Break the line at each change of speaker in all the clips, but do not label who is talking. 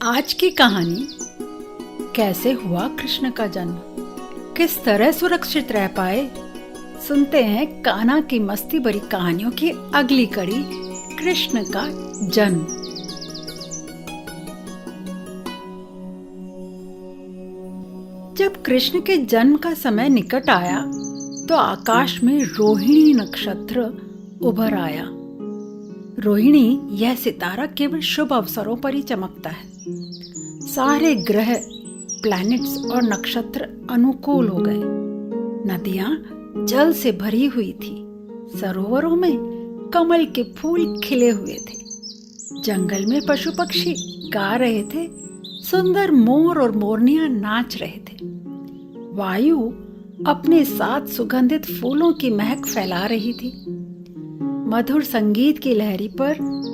आज की कहानी कैसे हुआ कृष्ण का जन्म, किस तरह सुरक्षित रह पाए, सुनते हैं कान्हा की मस्ती भरी कहानियों की अगली कड़ी, कृष्ण का जन्म। जब कृष्ण के जन्म का समय निकट आया तो आकाश में रोहिणी नक्षत्र उभर आया। रोहिणी यह सितारा केवल शुभ अवसरों पर ही चमकता है। सारे ग्रह, प्लैनेट्स और नक्षत्र अनुकूल हो गए। नदियां जल से भरी हुई थी। सरोवरों में कमल के फूल खिले हुए थे। जंगल में पशु पक्षी गा रहे थे। सुंदर मोर और मोरनियां नाच रहे थे। वायु अपने साथ सुगंधित फूलों की महक फैला रही थी। मधुर संगीत की लहरी पर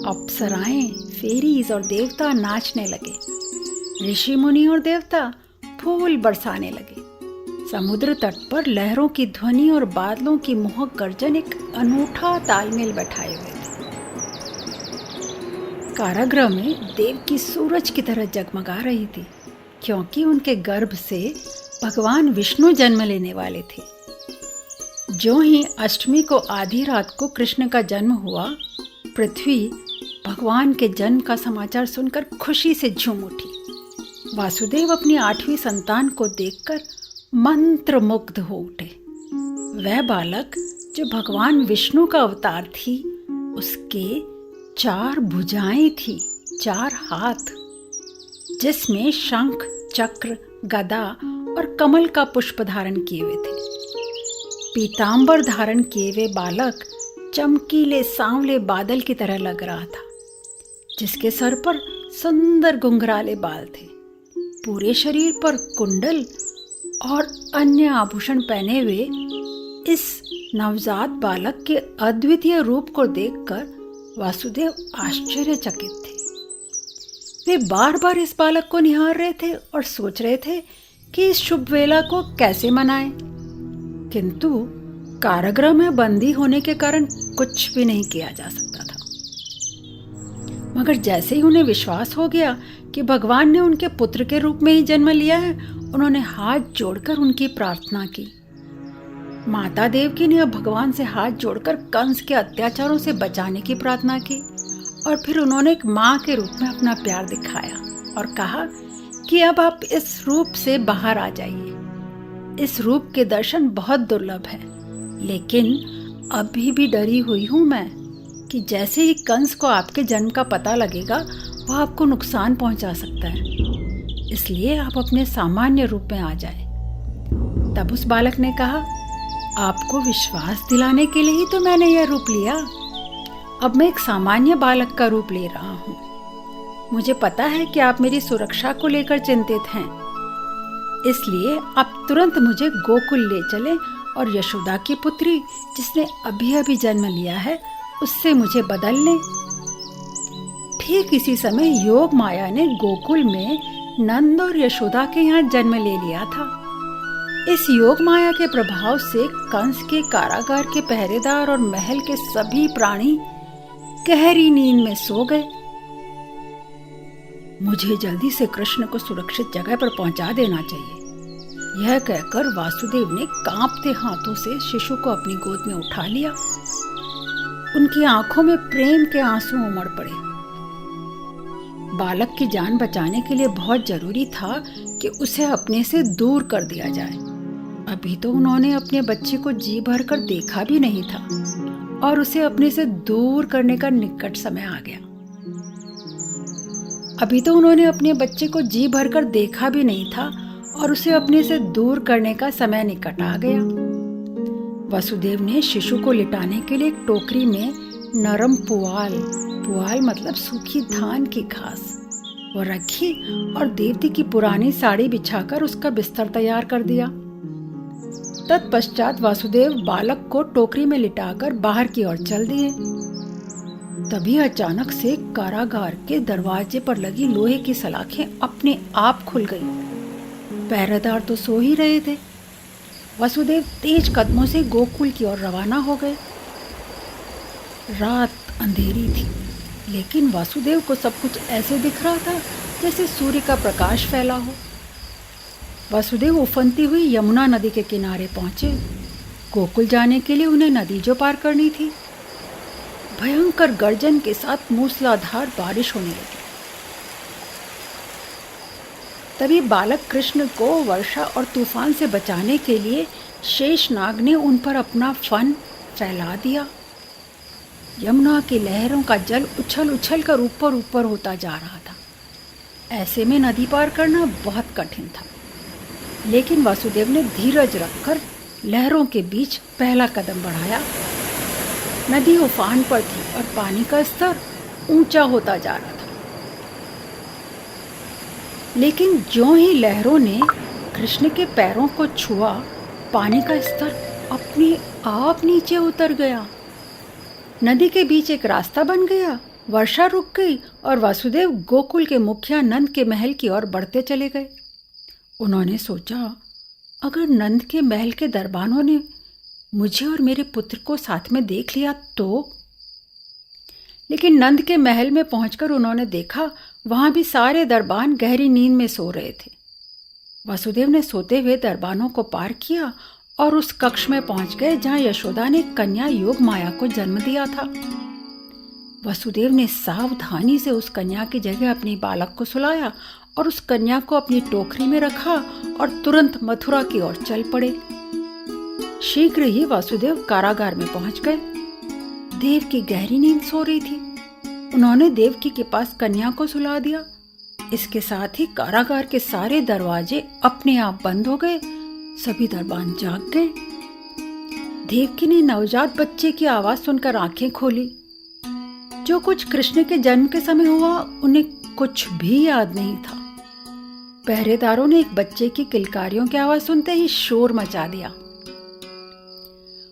अप्सराएं, फेरीज और देवता नाचने लगे। ऋषि मुनि और देवता फूल बरसाने लगे। समुद्र तट पर लहरों की ध्वनि और बादलों की मोहक गर्जन एक अनूठा तालमेल बैठाए हुए थे। कारागृह में देव की सूरज की तरह जगमगा रही थी, क्योंकि उनके गर्भ से भगवान विष्णु जन्म लेने वाले थे। जो ही अष्टमी को आधी रात को कृष्ण का जन्म हुआ, पृथ्वी भगवान के जन्म का समाचार सुनकर खुशी से झूम उठी। वासुदेव अपनी 8वीं संतान को देखकर मंत्रमुग्ध हो उठे। वह बालक जो भगवान विष्णु का अवतार थी, उसके 4 भुजाएं थी, 4 हाथ, जिसमें शंख, चक्र, गदा और कमल का पुष्प धारण किए हुए थे। पीतांबर धारण किए हुए बालक चमकीले सांवले बादल की तरह लग रहा था, जिसके सर पर सुंदर घुंघराले बाल थे। पूरे शरीर पर कुंडल और अन्य आभूषण पहने हुए इस नवजात बालक के अद्वितीय रूप को देखकर वासुदेव आश्चर्यचकित थे। वे बार बार इस बालक को निहार रहे थे और सोच रहे थे कि इस शुभ वेला को कैसे मनाएं। किंतु कारागृह में बंदी होने के कारण कुछ भी नहीं किया जा सकता था। मगर जैसे ही उन्हें विश्वास हो गया कि भगवान ने उनके पुत्र के रूप में ही जन्म लिया है, उन्होंने हाथ जोड़कर उनकी प्रार्थना की। माता देवकी ने अब भगवान से हाथ जोड़कर कंस के अत्याचारों से बचाने की प्रार्थना की, और फिर उन्होंने एक माँ के रूप में अपना प्यार दिखाया और कहा कि अब आप इस रूप से बाहर आ जाइए। इस रूप के दर्शन बहुत दुर्लभ है, लेकिन अभी भी डरी हुई हूँ मैं कि जैसे ही कंस को आपके जन्म का पता लगेगा, वह आपको नुकसान पहुंचा सकता है। इसलिए आप अपने सामान्य रूप में आ जाए। तब उस बालक ने कहा, आपको विश्वास दिलाने के लिए ही तो मैंने यह रूप लिया। अब मैं एक सामान्य बालक का रूप ले रहा हूँ। मुझे पता है कि आप मेरी सुरक्षा को लेकर चिंतित हैं, इसलिए आप तुरंत मुझे गोकुल ले चलें और यशोदा की पुत्री, जिसने अभी अभी जन्म लिया है, उससे मुझे बदल लें। ठीक इसी समय योग माया ने गोकुल में नंद और यशोदा के यहाँ जन्म ले लिया था। इस योग माया के प्रभाव से कंस के कारागार के पहरेदार और महल के सभी प्राणी गहरी नींद में सो गए। मुझे जल्दी से कृष्ण को सुरक्षित जगह पर पहुंचा देना चाहिए। यह कहकर वासुदेव ने कांपते हाथों से शिशु को अपनी गोद में उठा लिया। उनकी आंखों में प्रेम के आंसू उमड़ पड़े। बालक की जान बचाने के लिए बहुत जरूरी था कि उसे अपने से दूर कर दिया जाए। अभी तो उन्होंने अपने बच्चे को जी भरकर देखा भी नहीं था, और उसे अपने से दूर करने का निकट समय आ गया। अभी तो उन्होंने अपने बच्चे को जी भरकर देखा भी नहीं था, और उसे अपने से दूर करने का समय निकट आ गया। वसुदेव ने शिशु को लिटाने के लिए एक टोकरी में नरम पुआल मतलब सूखी धान की घास, वो रखी और देवती की पुरानी साड़ी बिछाकर उसका बिस्तर तैयार कर दिया। तत्पश्चात वासुदेव बालक को टोकरी में लिटाकर बाहर की ओर चल दिए। तभी अचानक से कारागार के दरवाजे पर लगी लोहे की सलाखें अपने आप खुल गईं। पहरेदार तो सो ही रहे थे। वसुदेव तेज कदमों से गोकुल की ओर रवाना हो गए। रात अंधेरी थी, लेकिन वासुदेव को सब कुछ ऐसे दिख रहा था जैसे सूर्य का प्रकाश फैला हो। वसुदेव उफनती हुई यमुना नदी के किनारे पहुंचे। गोकुल जाने के लिए उन्हें नदी जो पार करनी थी। भयंकर गर्जन के साथ मूसलाधार बारिश होने लगी। तभी बालक कृष्ण को वर्षा और तूफान से बचाने के लिए शेषनाग ने उन पर अपना फन फैला दिया। यमुना की लहरों का जल उछल उछल कर ऊपर ऊपर होता जा रहा था। ऐसे में नदी पार करना बहुत कठिन था, लेकिन वासुदेव ने धीरज रखकर लहरों के बीच पहला कदम बढ़ाया। नदी उफान पर थी और पानी का स्तर ऊंचा होता जा रहा था। लेकिन ज्यों ही लहरों ने कृष्ण के पैरों को छुआ, पानी का स्तर अपने आप नीचे उतर गया। नदी के बीच एक रास्ता बन गया। वर्षा रुक गई और वासुदेव गोकुल के मुखिया नंद के महल की ओर बढ़ते चले गए। उन्होंने सोचा, अगर नंद के महल के दरबानों ने मुझे और मेरे पुत्र को साथ में देख लिया तो। लेकिन नंद के महल में पहुंचकर उन्होंने देखा, वहां भी सारे दरबान गहरी नींद में सो रहे थे। वासुदेव ने सोते हुए दरबानों को पार किया और उस कक्ष में पहुंच गए जहां यशोदा ने कन्या योग माया को जन्म दिया था। वसुदेव ने सावधानी से उस कन्या की जगह अपनी बालक को सुलाया और उस कन्या को अपनी टोकरी में रखा और तुरंत मथुरा की ओर चल पड़े। शीघ्र ही वासुदेव कारागार में पहुंच गए। देवकी गहरी नींद सो रही थी। उन्होंने देवकी के पास कन्या को सुला दिया। इसके साथ ही कारागार के सारे दरवाजे अपने आप बंद हो गए। सभी दरबान जाग गए। देवकी ने नवजात बच्चे की आवाज सुनकर आंखें खोली। जो कुछ कृष्ण के जन्म के समय हुआ उन्हें कुछ भी याद नहीं था। पहरेदारों ने एक बच्चे की किलकारियों की आवाज सुनते ही शोर मचा दिया।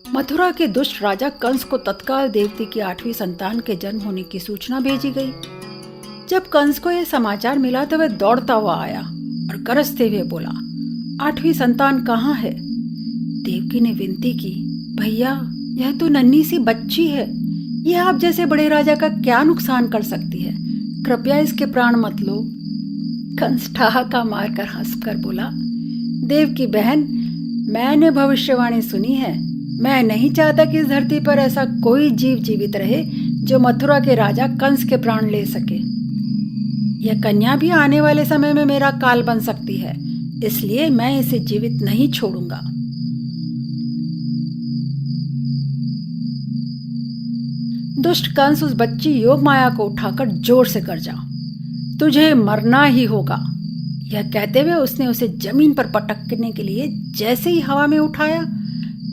मथुरा के दुष्ट राजा कंस को तत्काल देवकी की 8वीं संतान के जन्म होने की सूचना भेजी गई। जब कंस को यह समाचार मिला तो वह दौड़ता हुआ आया और गरजते हुए बोला, 8वीं संतान कहाँ है? देवकी ने विनती की, भैया यह तो नन्ही सी बच्ची है। यह आप जैसे बड़े राजा का क्या नुकसान कर सकती है? कृपया इसके प्राण मत लो। कंस ठहाका मारकर हंसकर बोला, देवकी बहन, मैंने भविष्यवाणी सुनी है। मैं नहीं चाहता कि इस धरती पर ऐसा कोई जीव जीवित रहे जो मथुरा के राजा कंस के प्राण ले सके। यह कन्या भी आने वाले समय में मेरा काल बन सकती है, इसलिए मैं इसे जीवित नहीं छोड़ूंगा। दुष्ट कंस उस बच्ची योग माया को उठाकर जोर से गरजा, तुझे मरना ही होगा। यह कहते हुए उसने उसे जमीन पर पटकने के लिए जैसे ही हवा में उठाया,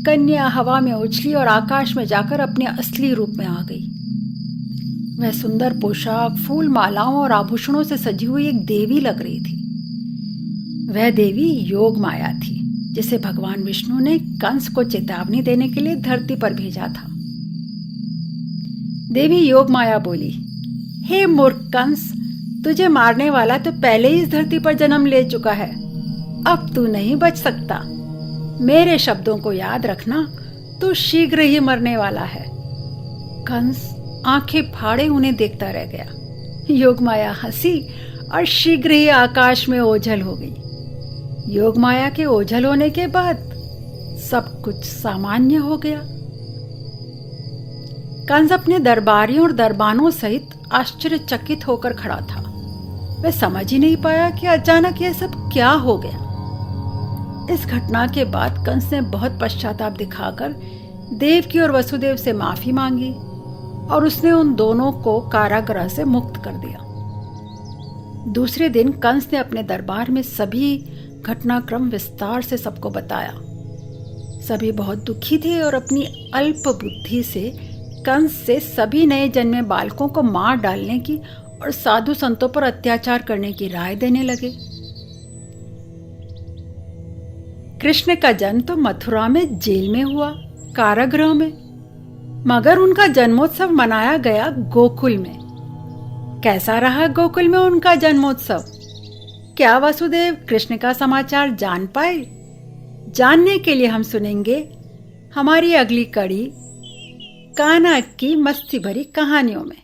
कन्या हवा में उछली और आकाश में जाकर अपने असली रूप में आ गई। वह सुंदर पोशाक, फूल मालाओं और आभूषणों से सजी हुई एक देवी लग रही थी। वह देवी योग माया थी, जिसे भगवान विष्णु ने कंस को चेतावनी देने के लिए धरती पर भेजा था। देवी योग माया बोली, हे मूर्ख कंस, तुझे मारने वाला तो पहले ही इस धरती पर जन्म ले चुका है। अब तू नहीं बच सकता। मेरे शब्दों को याद रखना, तू शीघ्र ही मरने वाला है। कंस आंखें फाड़े उन्हें देखता रह गया। योग माया हंसी और शीघ्र ही आकाश में ओझल हो गई। योग माया के ओझल होने के बाद सब कुछ सामान्य हो गया। कंस अपने दरबारियों और दरबानों सहित आश्चर्यचकित होकर खड़ा था। वह समझ ही नहीं पाया कि अचानक यह सब क्या हो गया। इस घटना के बाद कंस ने बहुत पश्चाताप दिखाकर देवकी और वसुदेव से माफी मांगी और उसने उन दोनों को कारागृह से मुक्त कर दिया। दूसरे दिन कंस ने अपने दरबार में सभी घटनाक्रम विस्तार से सबको बताया। सभी बहुत दुखी थे और अपनी अल्प बुद्धि से कंस से सभी नए जन्मे बालकों को मार डालने की और साधु संतों पर अत्याचार करने की राय देने लगे। कृष्ण का जन्म तो मथुरा में जेल में हुआ, कारागृह में, मगर उनका जन्मोत्सव मनाया गया गोकुल में। कैसा रहा गोकुल में उनका जन्मोत्सव? क्या वसुदेव कृष्ण का समाचार जान पाए? जानने के लिए हम सुनेंगे हमारी अगली कड़ी कान्हा की मस्ती भरी कहानियों में।